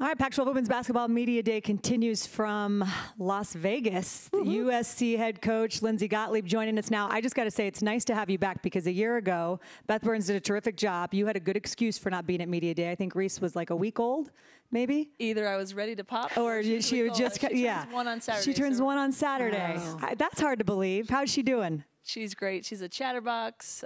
All right, Pac-12 Women's Basketball Media Day continues from Las Vegas. The USC head coach, Lindsay Gottlieb, joining us now. I just got to say, it's nice to have you back because a year ago, Beth Burns did a terrific job. You had a good excuse for not being at Media Day. I think Reese was like a week old, maybe? Either I was ready to pop or she was just, yeah. She turns one on Saturday. She turns one on Saturday. Wow. That's hard to believe. How's she doing? She's great. She's a chatterbox.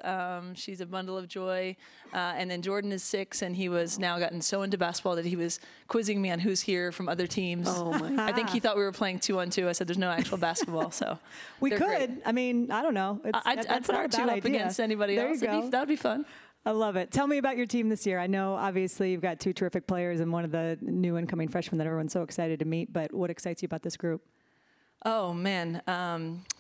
She's a bundle of joy. And then Jordan is 6, and he was now gotten so into basketball that he was quizzing me on who's here from other teams. Oh my! I think he thought we were playing 2-on-2. I said there's no actual basketball, so we could. Great. I mean, I don't know. I'd put our 2 up against anybody else. That would be fun. I love it. Tell me about your team this year. I know, obviously, you've got 2 terrific players and one of the new incoming freshmen that everyone's so excited to meet. But what excites you about this group? Oh man,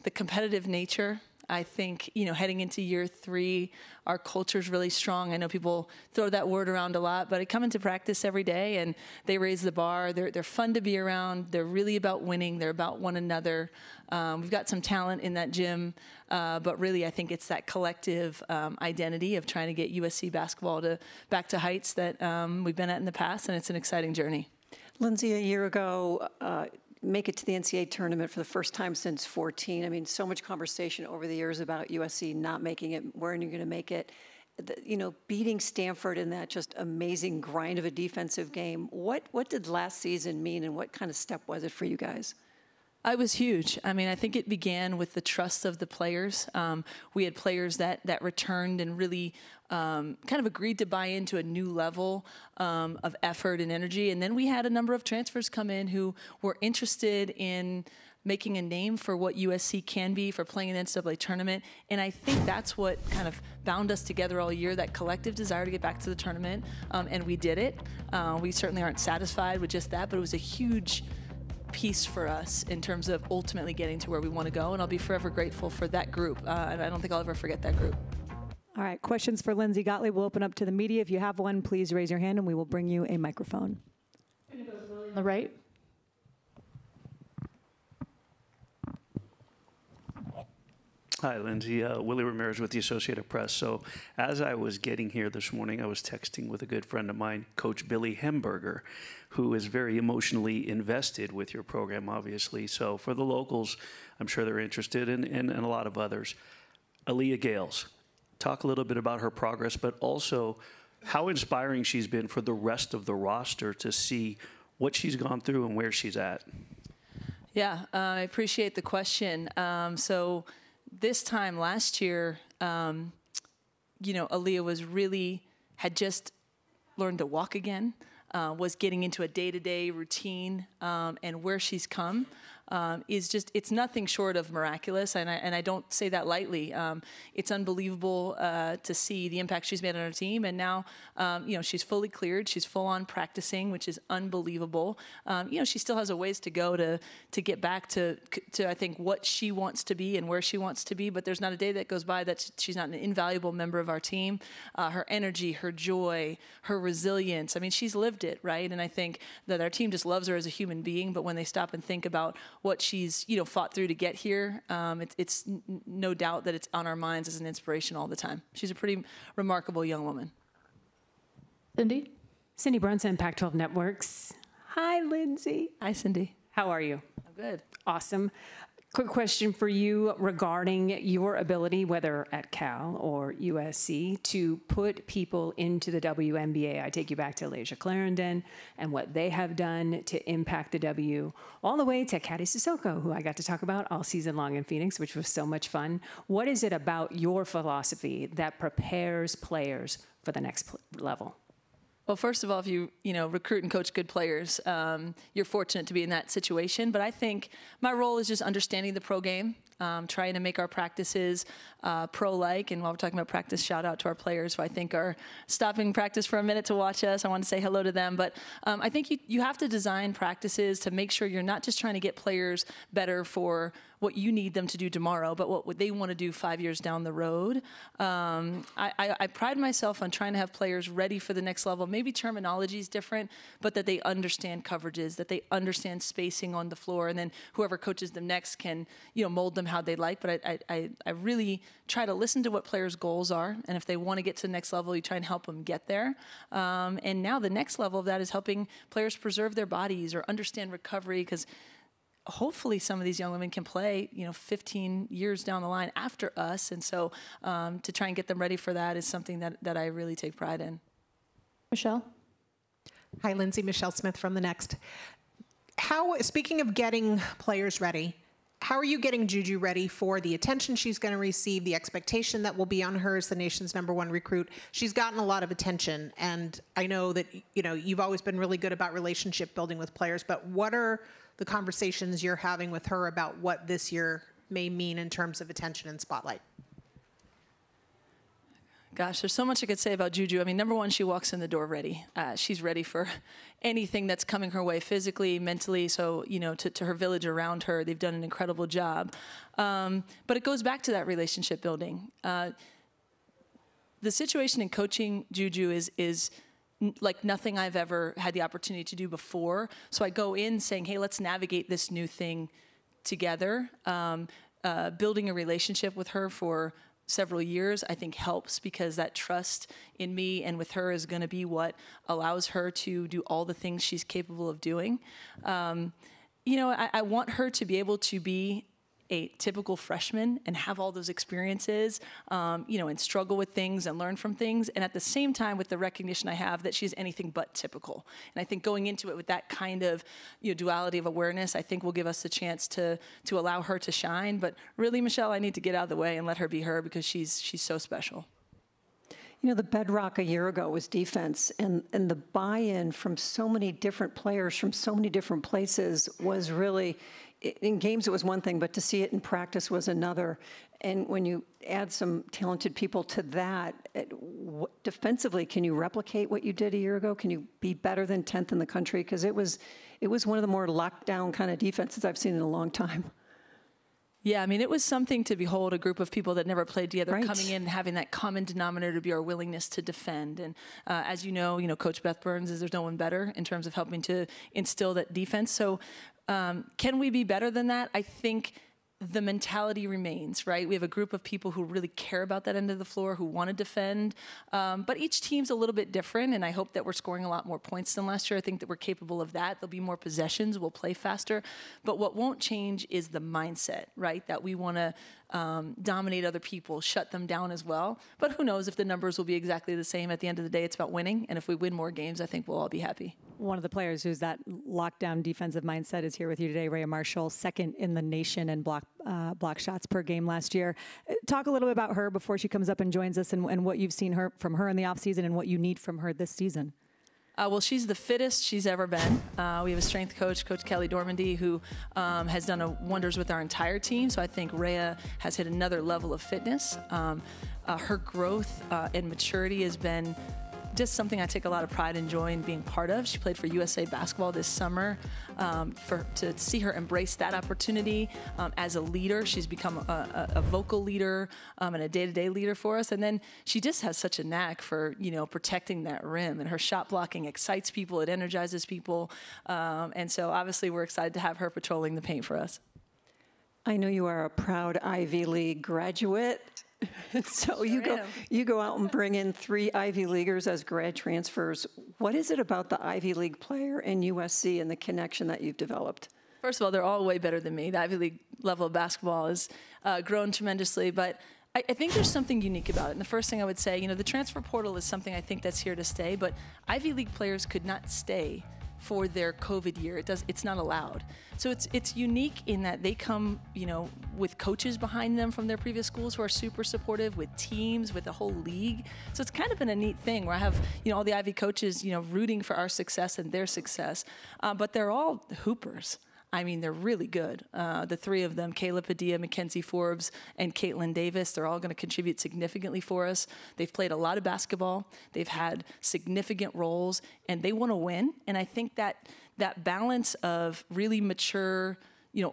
the competitive nature. I think, heading into year 3, our culture's really strong. I know people throw that word around a lot, but I come into practice every day and they raise the bar. They're fun to be around. They're really about winning. They're about one another. We've got some talent in that gym, but really I think it's that collective identity of trying to get USC basketball back to heights that we've been at in the past, and it's an exciting journey. Lindsay, a year ago, make it to the NCAA tournament for the first time since 14. I mean, so much conversation over the years about USC not making it, where are you going to make it? Beating Stanford in that just amazing grind of a defensive game. What did last season mean, and what kind of step was it for you guys? It was huge. I mean, I think it began with the trust of the players. We had players that returned and really kind of agreed to buy into a new level of effort and energy. And then we had a number of transfers come in who were interested in making a name for what USC can be, for playing in the NCAA tournament. And I think that's what kind of bound us together all year, that collective desire to get back to the tournament. And we did it. We certainly aren't satisfied with just that, but it was a huge piece for us in terms of ultimately getting to where we want to go, and I'll be forever grateful for that group. And I don't think I'll ever forget that group. All right, questions for Lindsay Gottlieb. We'll open up to the media. If you have one, please raise your hand and we will bring you a microphone. On the right. Hi, Lindsay. Willie Ramirez with the Associated Press. So as I was getting here this morning, I was texting with a good friend of mine, Coach Billy Hemberger, who is very emotionally invested with your program, obviously. So for the locals, I'm sure they're interested, and a lot of others. Aaliyah Gaines, talk a little bit about her progress, but also how inspiring she's been for the rest of the roster to see what she's gone through and where she's at. Yeah, I appreciate the question. So this time last year, Aaliyah had just learned to walk again, was getting into a day-to-day routine, and where she's come is just, it's nothing short of miraculous, and I don't say that lightly. It's unbelievable to see the impact she's made on her team, and now, she's fully cleared. She's full on practicing, which is unbelievable. She still has a ways to go to get back to I think what she wants to be and where she wants to be, but there's not a day that goes by that she's not an invaluable member of our team. Her energy, her joy, her resilience, I mean, she's lived it, right? And I think that our team just loves her as a human being, but when they stop and think about what she's fought through to get here, it's no doubt that it's on our minds as an inspiration all the time. She's a pretty remarkable young woman. Cindy? Cindy Brunson, Pac-12 Networks. Hi, Lindsay. Hi, Cindy. How are you? I'm good. Awesome. Quick question for you regarding your ability, whether at Cal or USC, to put people into the WNBA. I take you back to Aaliyah Clarendon and what they have done to impact the W, all the way to Katie Sissoko, who I got to talk about all season long in Phoenix, which was so much fun. What is it about your philosophy that prepares players for the next level? Well, first of all, if you recruit and coach good players, you're fortunate to be in that situation. But I think my role is just understanding the pro game, trying to make our practices pro-like. And while we're talking about practice, shout out to our players who I think are stopping practice for a minute to watch us. I want to say hello to them. But I think you have to design practices to make sure you're not just trying to get players better for what you need them to do tomorrow, but what would they want to do 5 years down the road. I pride myself on trying to have players ready for the next level. Maybe terminology is different, but that they understand coverages, that they understand spacing on the floor, and then whoever coaches them next can, mold them how they like. But I really try to listen to what players' goals are, and if they want to get to the next level, you try and help them get there. And now the next level of that is helping players preserve their bodies or understand recovery, because hopefully some of these young women can play, 15 years down the line after us. And so to try and get them ready for that is something that I really take pride in. Michelle? Hi, Lindsay. Michelle Smith from The Next. Speaking of getting players ready, how are you getting Juju ready for the attention she's going to receive, the expectation that will be on her as the nation's #1 recruit? She's gotten a lot of attention, and I know that, you've always been really good about relationship building with players, but what are the conversations you're having with her about what this year may mean in terms of attention and spotlight? Gosh, there's so much I could say about Juju. I mean, number one, she walks in the door ready. She's ready for anything that's coming her way physically, mentally. So, to her village around her, they've done an incredible job. But it goes back to that relationship building. The situation in coaching Juju is like nothing I've ever had the opportunity to do before. So I go in saying, hey, let's navigate this new thing together. Building a relationship with her for several years, I think, helps, because that trust in me and with her is going to be what allows her to do all the things she's capable of doing. I want her to be able to be a typical freshman and have all those experiences, and struggle with things and learn from things. And at the same time, with the recognition I have that she's anything but typical. And I think going into it with that kind of duality of awareness, I think will give us the chance to allow her to shine. But really, Michelle, I need to get out of the way and let her be her, because she's so special. The bedrock a year ago was defense, and the buy-in from so many different players from so many different places was really, in games it was one thing, but to see it in practice was another. And when you add some talented people to that, defensively, can you replicate what you did a year ago? Can you be better than 10th in the country? Because it was one of the more locked down kind of defenses I've seen in a long time. Yeah, I mean, it was something to behold a group of people that never played together coming in and having that common denominator to be our willingness to defend. And as you know, Coach Beth Burns there's no one better in terms of helping to instill that defense. So can we be better than that? I think the mentality remains, right? We have a group of people who really care about that end of the floor, who want to defend. But each team's a little bit different, and I hope that we're scoring a lot more points than last year. I think that we're capable of that. There'll be more possessions. We'll play faster. But what won't change is the mindset, right? That we want to dominate other people, shut them down as well. But who knows if the numbers will be exactly the same. At the end of the day, it's about winning. And if we win more games, I think we'll all be happy. One of the players who's that lockdown defensive mindset is here with you today, Raya Marshall, second in the nation in block shots per game last year. Talk a little bit about her before she comes up and joins us, and what you've seen from her in the offseason and what you need from her this season. Well, she's the fittest she's ever been. We have a strength coach, Coach Kelly Dormandy, who has done wonders with our entire team. So I think Raya has hit another level of fitness. Her growth and maturity has been just something I take a lot of pride and joy in being part of. She played for USA Basketball this summer. To see her embrace that opportunity as a leader, she's become a vocal leader and a day-to-day leader for us. And then she just has such a knack for protecting that rim, and her shot blocking excites people, it energizes people, and so obviously we're excited to have her patrolling the paint for us. I know you are a proud Ivy League graduate. So you go out and bring in 3 Ivy Leaguers as grad transfers. What is it about the Ivy League player in USC and the connection that you've developed? First of all, they're all way better than me. The Ivy League level of basketball has grown tremendously, but I think there's something unique about it. And the first thing I would say, the transfer portal is something I think that's here to stay, but Ivy League players could not stay for their COVID year. It's not allowed. So it's unique in that they come, with coaches behind them from their previous schools who are super supportive, with teams, with the whole league. So it's kind of been a neat thing where I have, all the Ivy coaches, rooting for our success and their success. But they're all hoopers. I mean, they're really good. The 3 of them, Kayla Padilla, Mackenzie Forbes, and Caitlin Davis, they're all going to contribute significantly for us. They've played a lot of basketball. They've had significant roles, and they want to win. And I think that balance of really mature,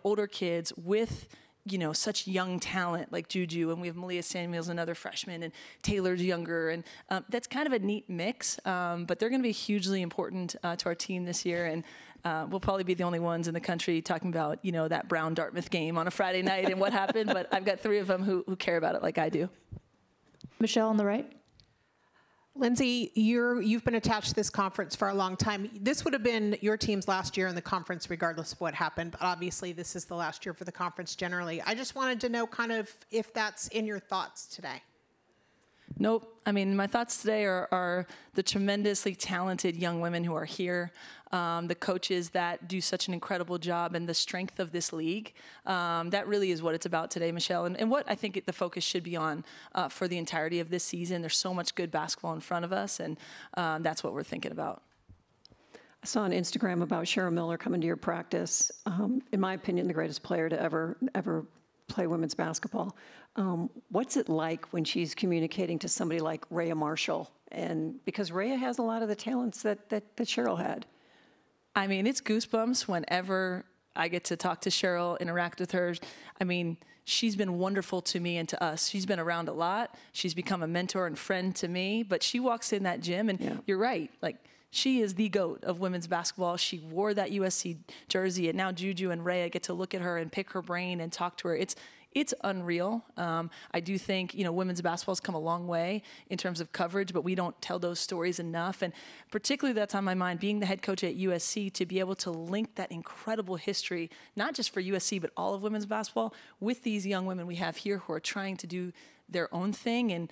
older kids with you know, such young talent like Juju, and we have Malia Samuels, another freshman, and Taylor's younger, and that's kind of a neat mix. But they're going to be hugely important to our team this year, and we'll probably be the only ones in the country talking about, you know, that Brown Dartmouth game on a Friday night and what happened. But I've got 3 of them who care about it like I do. Michelle on the right. Lindsay, you've been attached to this conference for a long time. This would have been your team's last year in the conference, regardless of what happened. But obviously, this is the last year for the conference generally. I just wanted to know kind of if that's in your thoughts today. Nope. I mean, my thoughts today are the tremendously talented young women who are here, the coaches that do such an incredible job, and the strength of this league. That really is what it's about today, Michelle, and what I think the focus should be on for the entirety of this season. There's so much good basketball in front of us, and that's what we're thinking about. I saw on Instagram about Cheryl Miller coming to your practice. In my opinion, the greatest player to ever play women's basketball. What's it like when she's communicating to somebody like Raya Marshall? And because Raya has a lot of the talents that Cheryl had. I mean, it's goosebumps whenever I get to talk to Cheryl, interact with her. I mean, she's been wonderful to me and to us. She's been around a lot. She's become a mentor and friend to me. But she walks in that gym, and you're right, like, she is the GOAT of women's basketball. She wore that USC jersey, and now Juju and Raya get to look at her and pick her brain and talk to her. It's unreal. I do think, you know, women's basketball's come a long way in terms of coverage, but we don't tell those stories enough. And particularly that's on my mind, being the head coach at USC, to be able to link that incredible history, not just for USC, but all of women's basketball, with these young women we have here who are trying to do their own thing. And,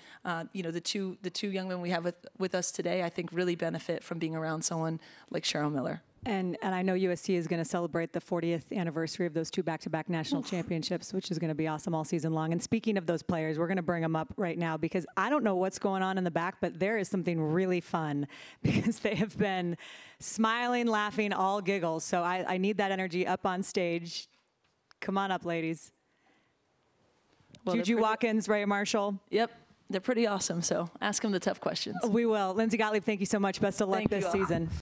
you know, the two young women we have with us today, I think really benefit from being around someone like Cheryl Miller. And I know USC is going to celebrate the 40th anniversary of those 2 back-to-back national championships, which is going to be awesome all season long. And speaking of those players, we're going to bring them up right now because I don't know what's going on in the back, but there is something really fun because they have been smiling, laughing, all giggles. So I need that energy up on stage. Come on up, ladies. Well, Juju Watkins, Raya Marshall. Yep. They're pretty awesome, so ask them the tough questions. We will. Lindsay Gottlieb, thank you so much. Best of luck this season.